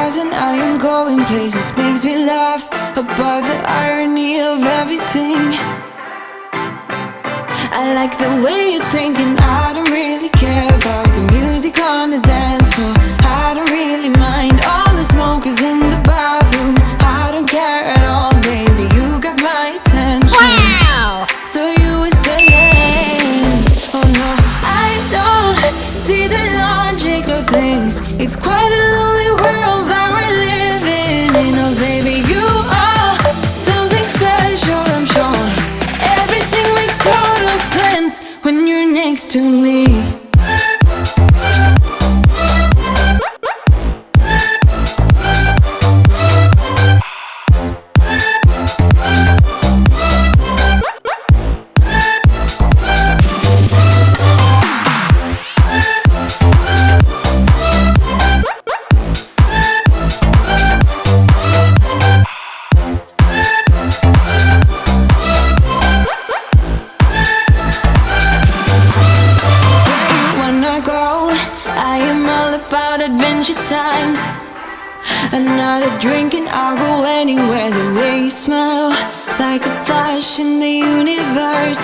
stars and I am going places. Makes me laugh about the irony of everything. I like the way you're thinking. I don't really care about the music on the dance floor. I don't really mind all the smokers in the bathroom. I don't care at all, baby, you got my attention. Wow! So you were saying, oh no, I don't see the logic of things. It's quite a lonely world that we're living in. Oh baby, you are something special, I'm sure. Everything makes total sense when you're next to me. Times another drink and I'll go anywhere. The way you smell, like a flash in the universe.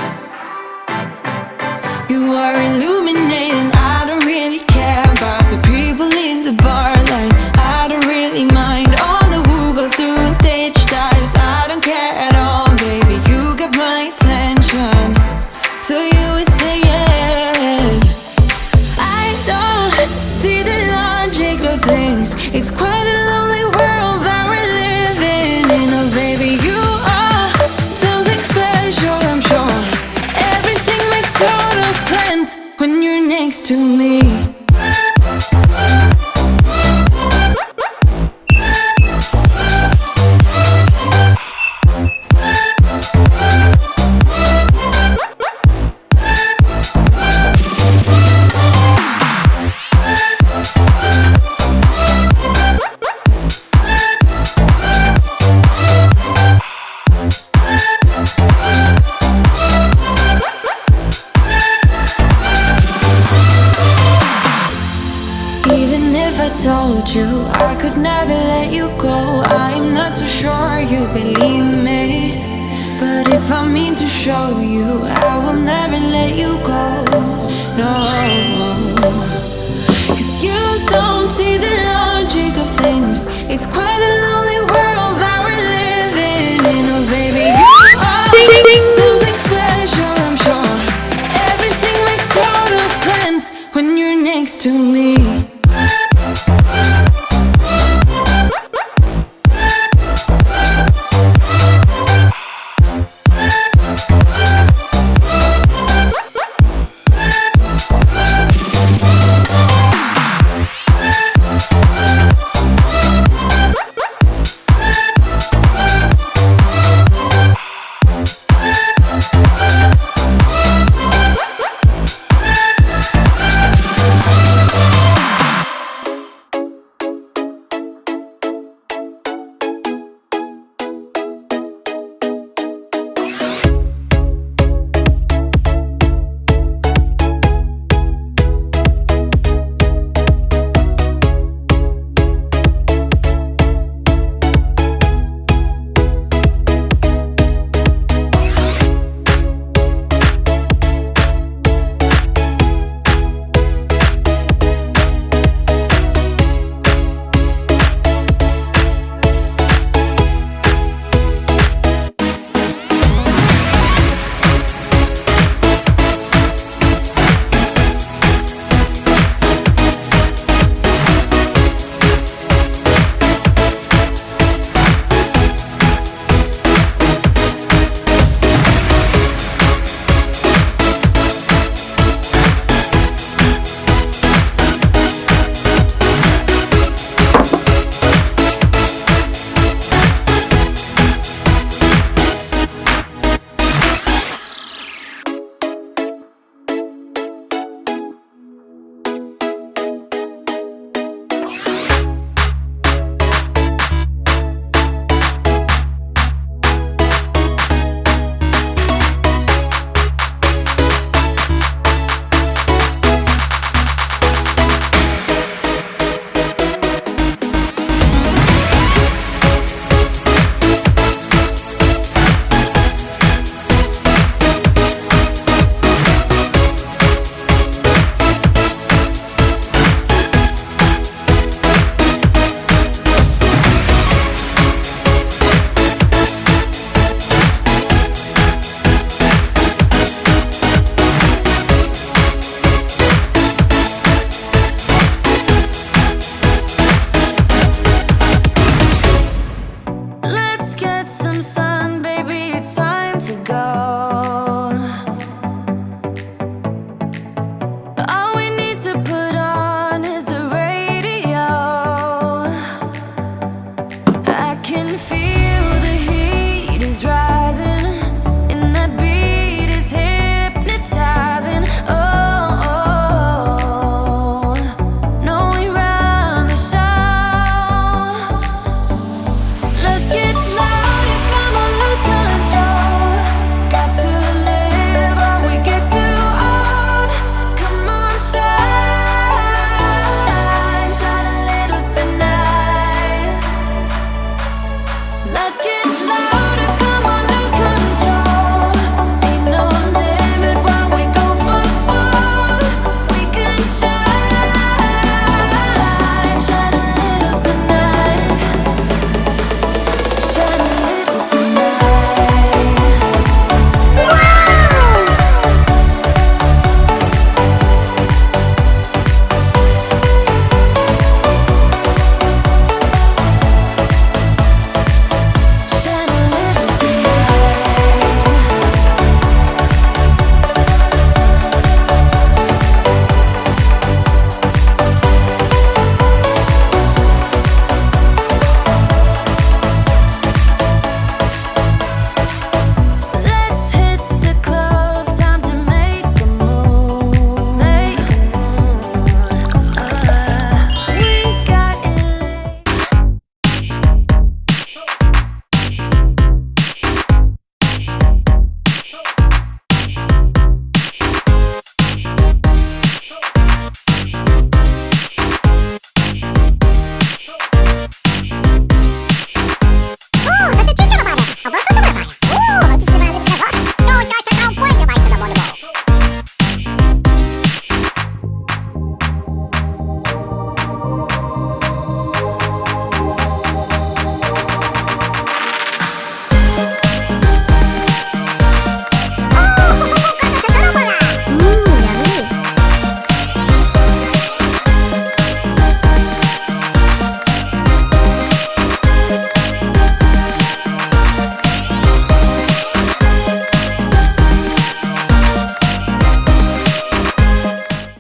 You are illuminating. I don't really care about the people in the bar line. I don't really mind all the who goes doing stage dives. I don't care at all, baby, you got my attention. So you were saying, I don't see the logic of things. It's quite a lonely world that we're living in. Oh baby, you are something special, I'm sure. Everything makes total sense when you're next to me. Told you I could never let you go. I'm not so sure you believe me, but if I mean to show you, I will never let you go. No, 'cause you don't see the logic of things. It's quite a lonely world that we're living.